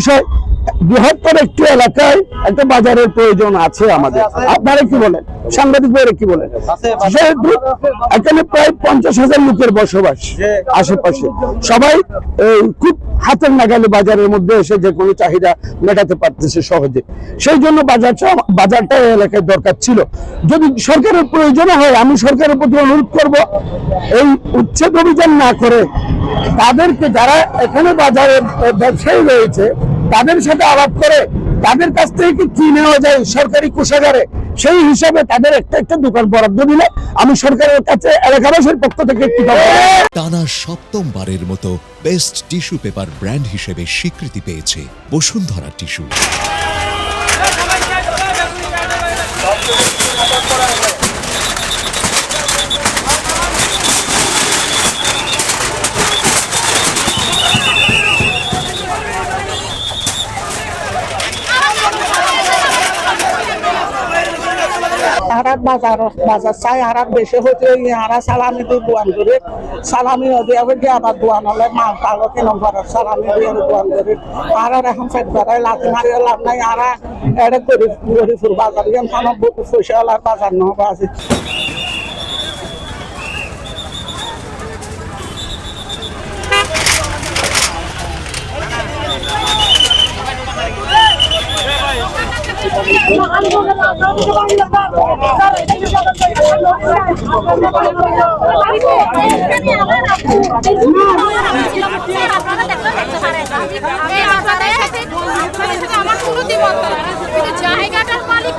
বিষয়, বৃহত্তর একটি এলাকায় একটা বাজারের প্রয়োজন আছে আমাদের। আপনারা কি বলেন, সাংবাদিক ভাইরা কি বলেন? যেহেতু এখানে প্রায় 50,000 লোকের বসবাস, আশেপাশে সবাই খুব হাতের নাগালে বাজারের মধ্যে এসে যে কোনো চাহিদা মেটাতে পারতেছে সহজে, সেই জন্য বাজারটা এই এলাকায় দরকার ছিল। যদি সরকারের প্রয়োজন হয়, আমি সরকারের প্রতি অনুরোধ করব, এই উচ্ছেদ অভিযান না করে তাদেরকে, যারা এখানে বাজারে ব্যবসায়ী রয়েছে, তাদের সাথে আলাপ করে তাদের কাছ থেকে কি নেওয়া যায় সরকারি কোষাগারে, সেই হিসাবে তাদের একটা একটা দোকান বরাদ্দ দিলে আমি সরকারের কাছে এলাকাবাসীর পক্ষ থেকে একটি টানা সপ্তমবারের মতো বেস্ট টিস্যু পেপার ব্র্যান্ড হিসেবে স্বীকৃতি পেয়েছে বসুন্ধরা টিস্যু। হারাত বাজার চাই, হারাত বেশি হচ্ছে হারা সালামি দিয়ে দোয়ান করে, সালামি দিয়ে আবার দোয়ান হলে মাল পালো কেন ঘর সালামি দিয়ে দোয়ান করে, আর এখন ফেট বেড়ায় লাঠি মারিয়ে লাভ নাই। আর এটা গরিবপুর বাজার যেন পয়সাওয়ালার বাজার নহবা আছে। জায়গাটার মালিক